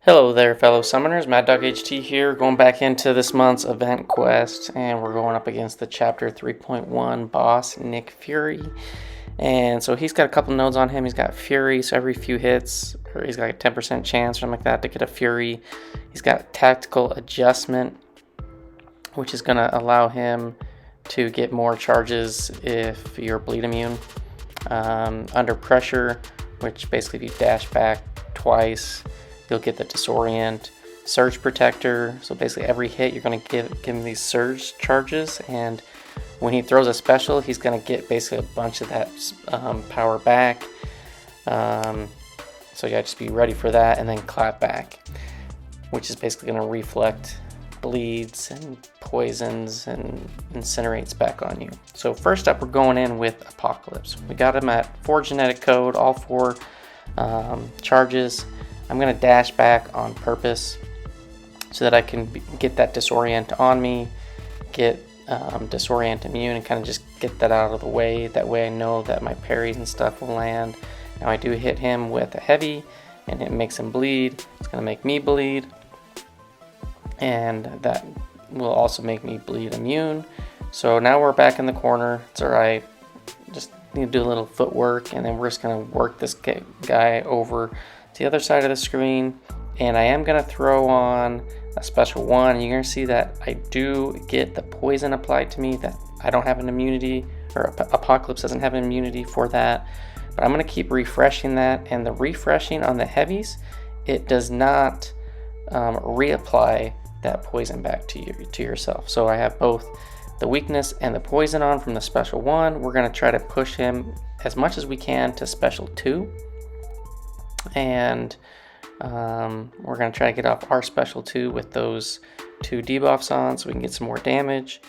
Hello there, fellow summoners. Mad Dog HT here, going back into this month's event quest, and we're going up against the Chapter 3.1 boss, Nick Fury. And so he's got a couple nodes on him. He's got Fury, so every few hits, or he's got a 10% chance or something like that to get a Fury. He's got Tactical Adjustment, which is going to allow him to get more charges if you're bleed immune. Under Pressure, which basically if you dash back twice, you'll get the Disorient. Surge Protector, so basically every hit you're going to give him these surge charges, and when he throws a special, he's going to get basically a bunch of that power back. So yeah, just be ready for that. And then Clapback, which is basically going to reflect bleeds and poisons and incinerates back on you. So first up, we're going in with Apocalypse. We got him at 4 genetic code, all 4 charges. I'm going to dash back on purpose so that I can get that Disorient on me, get Disorient immune, and kind of just get that out of the way. That way I know that my parries and stuff will land. Now I do hit him with a heavy, and it makes him bleed. It's going to make me bleed, and that will also make me bleed immune. So now we're back in the corner. It's alright. Just need to do a little footwork, and then we're just going to work this guy over to the other side of the screen. And I am going to throw on a special one. You're going to see that I do get the poison applied to me, that I don't have an immunity, or Apocalypse doesn't have an immunity for that. But I'm going to keep refreshing that, and the refreshing on the heavies, it does not reapply that poison back to yourself. So I have both the weakness and the poison on from the special 1. We're going to try to push him as much as we can to special 2. And we're going to try to get off our special 2 with those 2 debuffs on so we can get some more damage.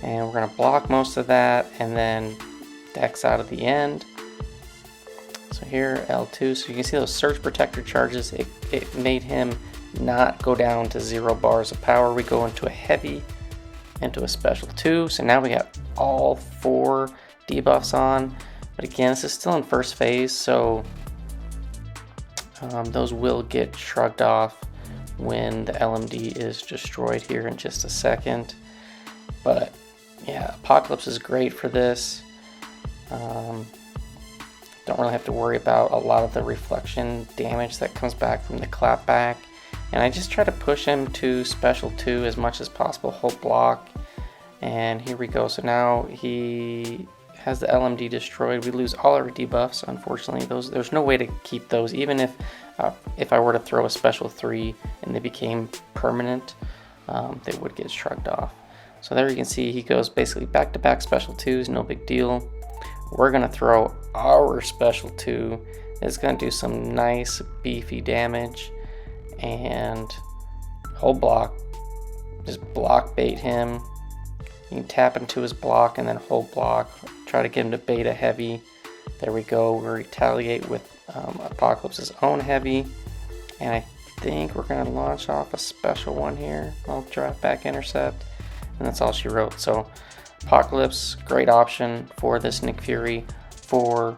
And we're going to block most of that and then Dex out at the end. So here, L2, so you can see those Surge Protector charges, it made him not go down to 0 bars of power. We go into a heavy, into a special 2, so now we got all 4 debuffs on. But again, this is still in first phase, so those will get shrugged off when the LMD is destroyed here in just a second. But yeah, Apocalypse is great for this. Don't really have to worry about a lot of the reflection damage that comes back from the Clapback. And I just try to push him to special 2 as much as possible, hold block. And here we go. So now he has the LMD destroyed. We lose all our debuffs, unfortunately. There's no way to keep those, even if I were to throw a special 3 and they became permanent, they would get shrugged off. So there you can see he goes basically back-to-back special 2s, no big deal. We're going to throw our special 2. It's going to do some nice beefy damage, and hold block, just block bait him. You can tap into his block and then hold block, try to get him to beta heavy. There we go. We retaliate with Apocalypse's own heavy, and I think we're going to launch off a special one here. I'll drop back intercept, and that's all she wrote. So Apocalypse, great option for this Nick Fury. For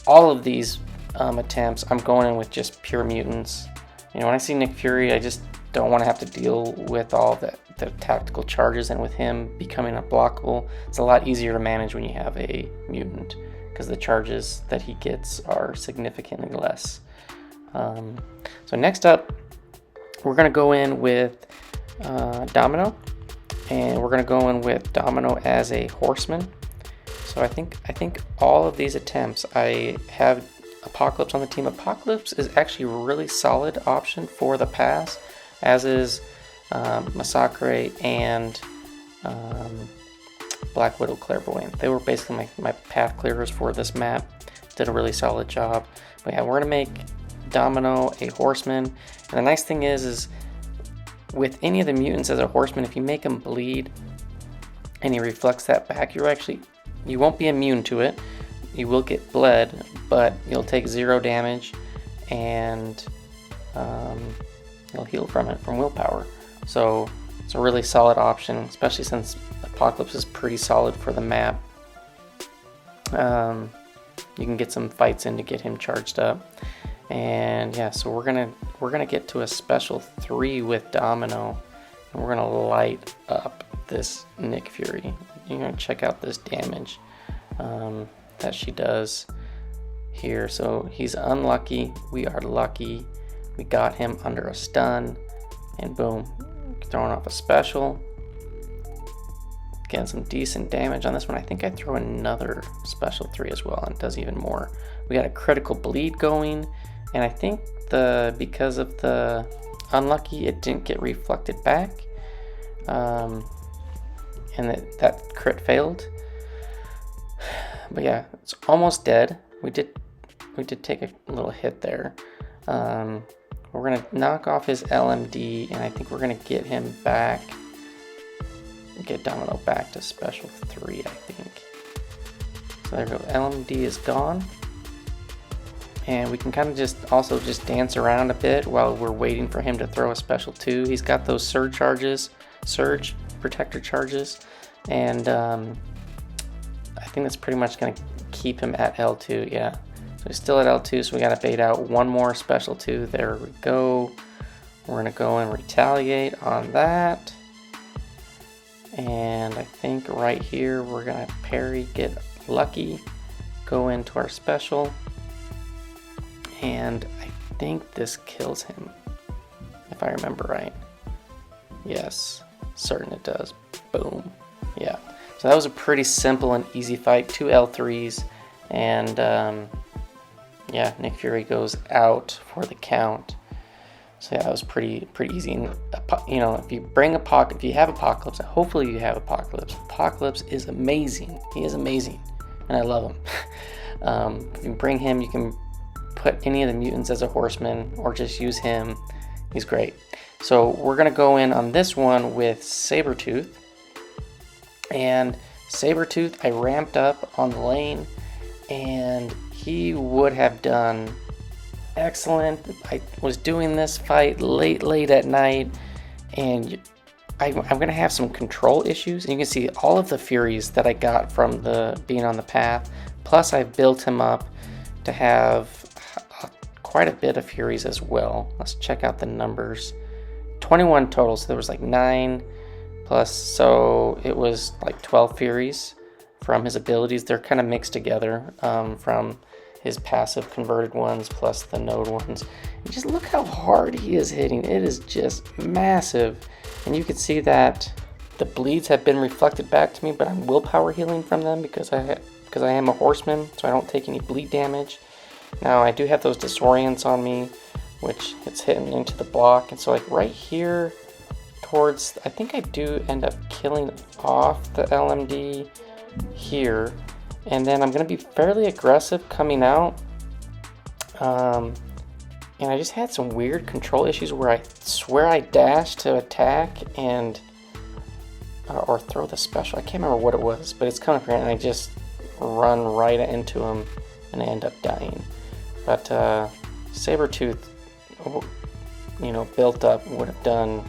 all of these attempts, I'm going in with just pure mutants. You know, when I see Nick Fury, I just don't want to have to deal with all the tactical charges, and with him becoming unblockable, it's a lot easier to manage when you have a mutant, because the charges that he gets are significantly less. So next up, we're going to go in with Domino, and we're going to go in with Domino as a Horseman. So I think all of these attempts, I have Apocalypse on the team. Apocalypse is actually a really solid option for the pass, as is Masacre and Black Widow Clairvoyant. They were basically my path clearers for this map. Did a really solid job. But yeah, we're going to make Domino a Horseman. And the nice thing is with any of the mutants as a Horseman, if you make him bleed and he reflects that back, you won't be immune to it. You will get bled, but you'll take 0 damage, and you'll heal from it, from willpower. So it's a really solid option, especially since Apocalypse is pretty solid for the map. You can get some fights in to get him charged up. And yeah, so we're gonna get to a special 3 with Domino, and we're gonna light up this Nick Fury. You're gonna check out this damage that she does here. So he's unlucky, we are lucky. We got him under a stun, and boom, throwing off a special. Getting some decent damage on this one. I think I throw another special 3 as well, and it does even more. We got a critical bleed going, and I think because of the unlucky, it didn't get reflected back, and that crit failed. But yeah, it's almost dead. We did take a little hit there. We're gonna knock off his LMD, and I think we're gonna get him back. Get Domino back to special 3, I think. So there we go. LMD is gone. And we can kind of just dance around a bit while we're waiting for him to throw a special 2. He's got those surge protector charges, and I think that's pretty much going to keep him at L2. Yeah, so he's still at L2, so we got to bait out one more special 2. There we go. We're going to go and retaliate on that. And I think right here we're gonna parry, get lucky, go into our special, and I think this kills him, if I remember right. Yes, certain it does. Boom. Yeah. So that was a pretty simple and easy fight. 2 L3s, and yeah, Nick Fury goes out for the count. So yeah, that was pretty easy. And, you know, if you have Apocalypse, hopefully you have Apocalypse. Apocalypse is amazing. He is amazing, and I love him. You can bring him. You can put any of the mutants as a Horseman, or just use him. He's great. So we're gonna go in on this one with Sabretooth. And Sabretooth, I ramped up on the lane, and he would have done excellent. I was doing this fight late at night, and I'm gonna have some control issues. And you can see all of the Furies that I got from being on the path. Plus, I've built him up to have quite a bit of Furies as well. Let's check out the numbers. 21 total. So there was like 9 plus, so it was like 12 Furies from his abilities. They're kind of mixed together from his passive converted ones plus the node ones. And just look how hard he is hitting. It is just massive. And you can see that the bleeds have been reflected back to me, but I'm willpower healing from them because I am a Horseman, so I don't take any bleed damage. Now I do have those disorients on me, which it's hitting into the block. And so like right here towards, I think I do end up killing off the LMD here. And then I'm going to be fairly aggressive coming out. And I just had some weird control issues where I swear I dashed to attack and or throw the special. I can't remember what it was, but it's kind of apparent, and I just run right into him and I end up dying. But Sabretooth, you know, built up, would have done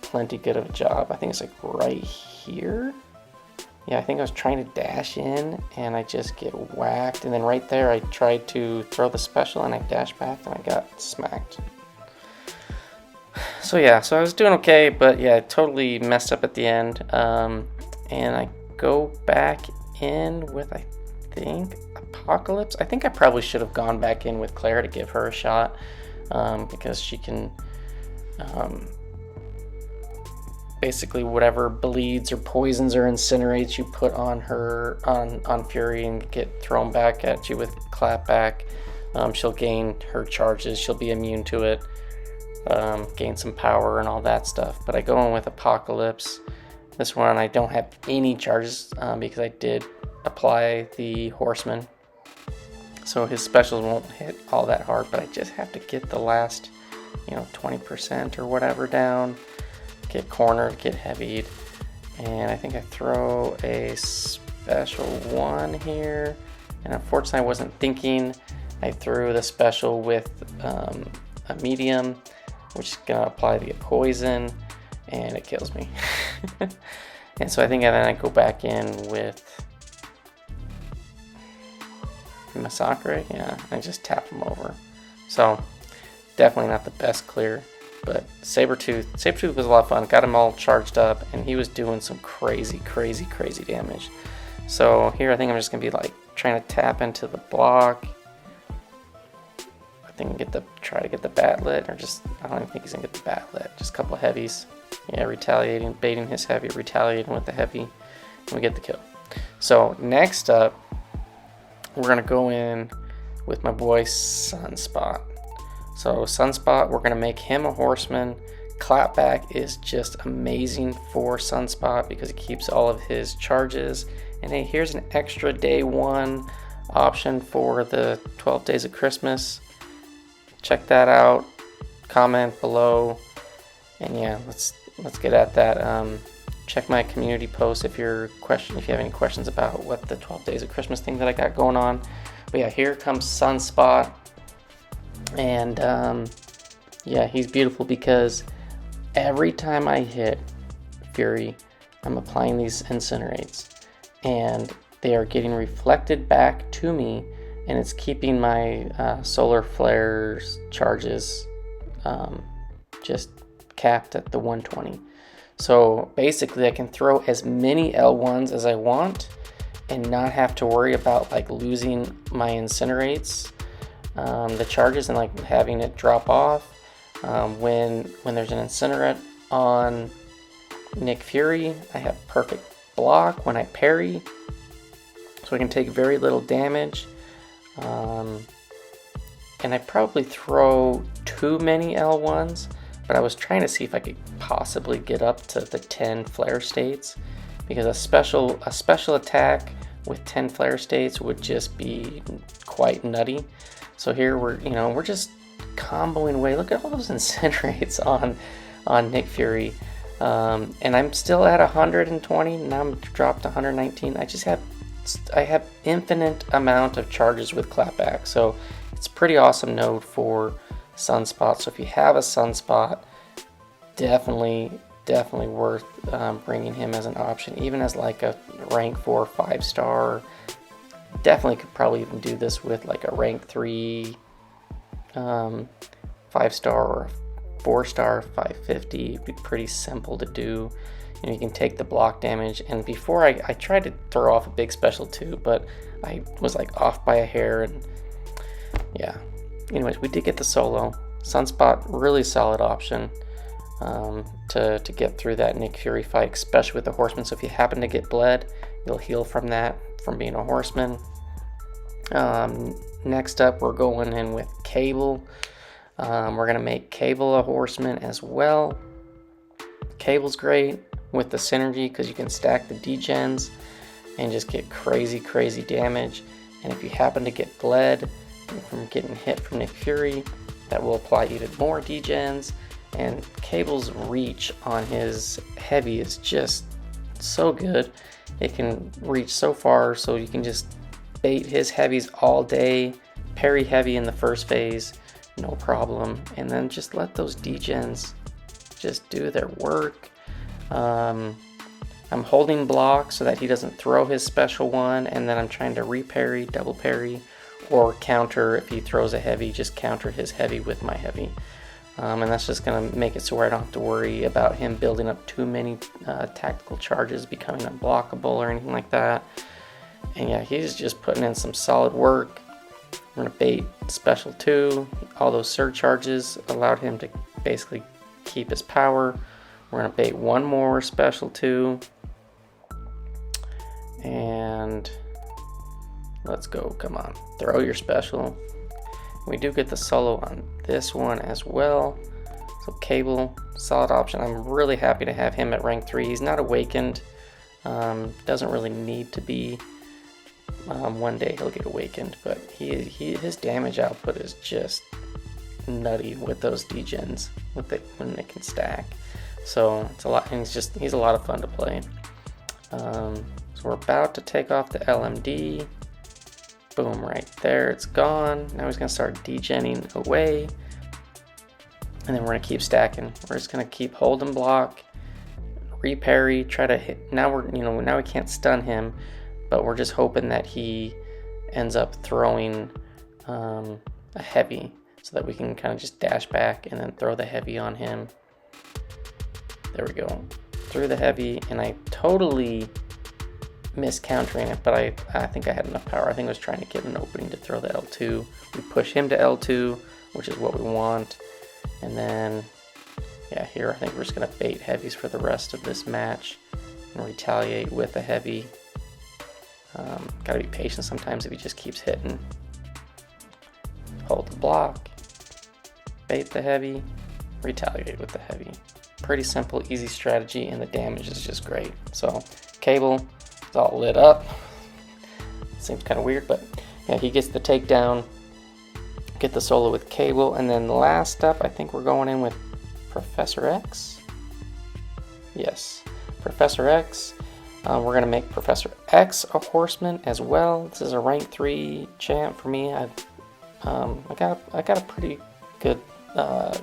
plenty good of a job. I think it's like right here. Yeah, I think I was trying to dash in and I just get whacked, and then right there I tried to throw the special and I dashed back and I got smacked. So yeah, so I was doing okay, but yeah, I totally messed up at the end. And I go back in with, I think, Apocalypse. I think I probably should have gone back in with Claire to give her a shot, because she can basically whatever bleeds or poisons or incinerates you put on her on Fury and get thrown back at you with Clapback. She'll gain her charges, she'll be immune to it, gain some power and all that stuff. But I go in with Apocalypse. This one I don't have any charges because I did apply the Horseman, so his specials won't hit all that hard, but I just have to get the last, 20% or whatever down, get cornered, get heavied, and I think I throw a special 1 here, and unfortunately I wasn't thinking. I threw the special with a medium, which is gonna apply the poison, and it kills me. And so I think then I go back in with Masacre, yeah, I just tap him over. So definitely not the best clear, but Sabretooth was a lot of fun. Got him all charged up, and he was doing some crazy damage. So here I think I'm just gonna be like trying to tap into the block. I think try to get the bat lit, or just I don't even think he's gonna get the bat lit. Just a couple heavies. Yeah, retaliating, baiting his heavy, retaliating with the heavy, and we get the kill. So next up, we're gonna go in with my boy Sunspot. So Sunspot, we're gonna make him a Horseman. Clapback is just amazing for Sunspot because it keeps all of his charges. And hey, here's an extra day 1 option for the 12 Days of Christmas. Check that out. Comment below, and yeah, let's get at that. Check my community post if you have any questions about what the 12 Days of Christmas thing that I got going on. But yeah, here comes Sunspot, and yeah, he's beautiful because every time I hit Fury, I'm applying these incinerates, and they are getting reflected back to me, and it's keeping my solar flares charges just capped at the 120. So basically I can throw as many L1s as I want and not have to worry about like losing my incinerates, the charges, and like having it drop off. When there's an incinerate on Nick Fury, I have perfect block when I parry, so I can take very little damage. And I probably throw too many L1s, but I was trying to see if I could possibly get up to the 10 flare states, because a special attack with 10 flare states would just be quite nutty. So here we're just comboing away. Look at all those incinerates on Nick Fury, and I'm still at 120. Now I'm dropped to 119. I have infinite amount of charges with Clapback, so it's a pretty awesome node for Sunspot. So if you have a Sunspot, definitely worth bringing him as an option, even as like a rank 4 5-star. Definitely could probably even do this with like a rank 3 5-star or a 4-star 550. It'd be pretty simple to do. You can take the block damage, and before I tried to throw off a big special too, but I was like off by a hair, and yeah. Anyways, we did get the solo. Sunspot, really solid option to get through that Nick Fury fight, especially with the Horseman. So if you happen to get bled, you'll heal from that, from being a Horseman. Next up, we're going in with Cable. We're gonna make Cable a Horseman as well. Cable's great with the synergy because you can stack the degens and just get crazy damage. And if you happen to get bled from getting hit from Nick Fury, that will apply even more degens. And Cable's reach on his heavy is just so good. It can reach so far, so you can just bait his heavies all day, parry heavy in the first phase, no problem, and then just let those degens just do their work. I'm holding block so that he doesn't throw his special one, and then I'm trying to re-parry, double parry, or counter. If he throws a heavy, just counter his heavy with my heavy. And that's just going to make it so I don't have to worry about him building up too many tactical charges, becoming unblockable or anything like that. And yeah, he's just putting in some solid work. We're going to bait special 2. All those surcharges allowed him to basically keep his power. We're going to bait one more special 2. And let's go. Come on. Throw your special. We do get the solo on this one as well. So Cable, solid option. I'm really happy to have him at rank 3. He's not awakened. Doesn't really need to be. One day he'll get awakened, but his damage output is just nutty with those degens when they can stack. So it's a lot, and he's a lot of fun to play. So we're about to take off the LMD. Boom, right there, it's gone. Now he's gonna start degenning away, and then we're gonna keep stacking. We're just gonna keep holding block, re-parry, try to hit. Now we can't stun him, but we're just hoping that he ends up throwing a heavy. so that we can kind of just dash back and then throw the heavy on him. There we go. Threw the heavy, and I totally missed countering it, but I think I had enough power. I think I was trying to get an opening to throw the L2. We push him to L2, which is what we want. And then, yeah, here I think we're just going to bait heavies for the rest of this match and retaliate with a heavy. Gotta be patient sometimes if he just keeps hitting. Hold the block, bait the heavy, retaliate with the heavy. Pretty simple, easy strategy, and the damage is just great. So, Cable is all lit up. Seems kind of weird, but yeah, he gets the takedown, get the solo with Cable, and then the last up, I think we're going in with Professor X. Yes, Professor X. We're gonna make Professor X a Horseman as well. This is a rank 3 champ for me. I got a pretty good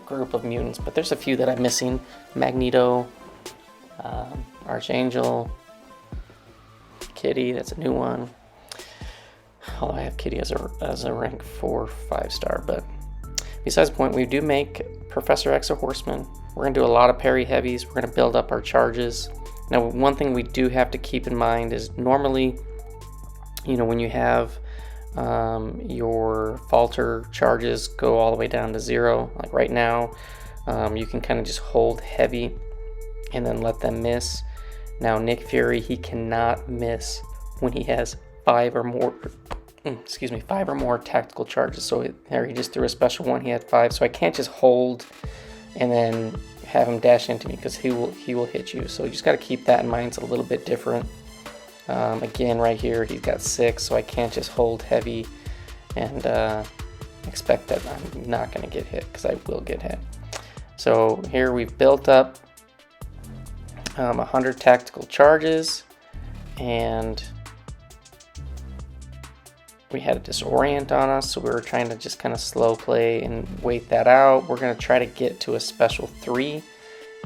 group of mutants, but there's a few that I'm missing. Magneto, Archangel, Kitty, that's a new one. Although I have Kitty as a rank 4 5-star, but besides the point, we do make Professor X a Horseman. We're gonna do a lot of parry heavies. We're gonna build up our charges. Now, one thing we do have to keep in mind is normally, when you have your falter charges go all the way down to 0, like right now, you can kind of just hold heavy and then let them miss. Now, Nick Fury, he cannot miss when he has 5 or more tactical charges. So there, he just threw a special one. He had 5, so I can't just hold and then have him dash into me, because he will hit you. So you just got to keep that in mind. It's a little bit different. Again, right here he's got 6, so I can't just hold heavy and expect that I'm not going to get hit, because I will get hit. So here we've built up 100 tactical charges, and we had a disorient on us, so we were trying to just kind of slow play and wait that out. We're going to try to get to a special 3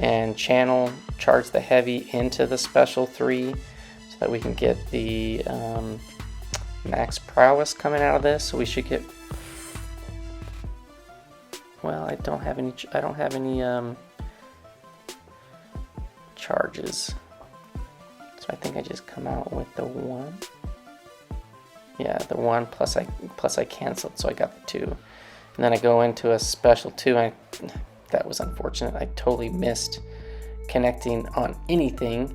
and charge the heavy into the special 3 so that we can get the max prowess coming out of this. So we should get, well, I don't have any charges, so I think I just come out with the 1. Yeah, the 1 plus I canceled, so I got the 2. And then I go into a special 2. That was unfortunate. I totally missed connecting on anything.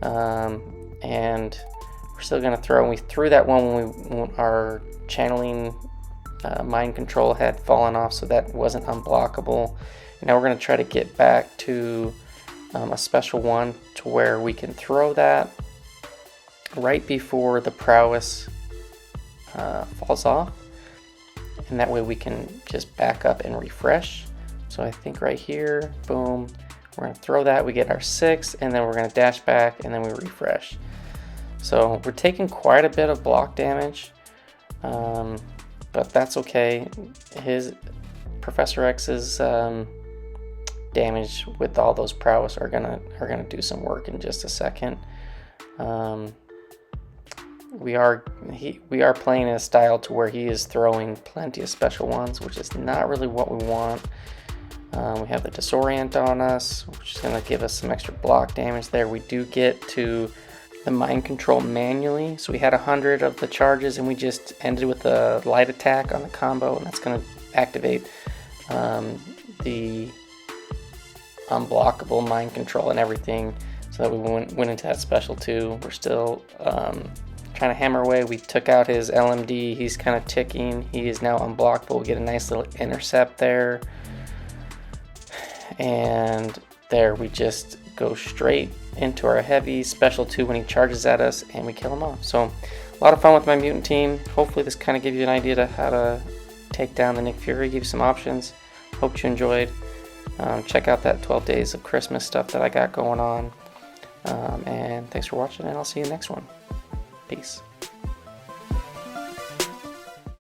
And we're still gonna throw. And we threw that one when our channeling mind control had fallen off, so that wasn't unblockable. Now we're gonna try to get back to a special 1 to where we can throw that right before the prowess falls off, and that way we can just back up and refresh. So I think right here, boom, we're going to throw that, we get our 6, and then we're going to dash back, and then we refresh. So we're taking quite a bit of block damage, but that's okay. His Professor X's damage with all those prowess are gonna do some work in just a second. We are playing in a style to where he is throwing plenty of special ones, which is not really what we want. We have the disorient on us, which is going to give us some extra block damage there. We do get to the mind control manually, so we had 100 of the charges, and we just ended with a light attack on the combo, and that's going to activate the unblockable mind control and everything, so that we went into that special 2. We're still trying to hammer away. We took out his LMD. He's kind of ticking. He is now unblockable. We get a nice little intercept there. And there we just go straight into our heavy special 2 when he charges at us, and we kill him off. So a lot of fun with my mutant team. Hopefully this kind of gives you an idea to how to take down the Nick Fury, give you some options. Hope you enjoyed. Check out that 12 Days of Christmas stuff that I got going on. And thanks for watching, and I'll see you next one. Peace.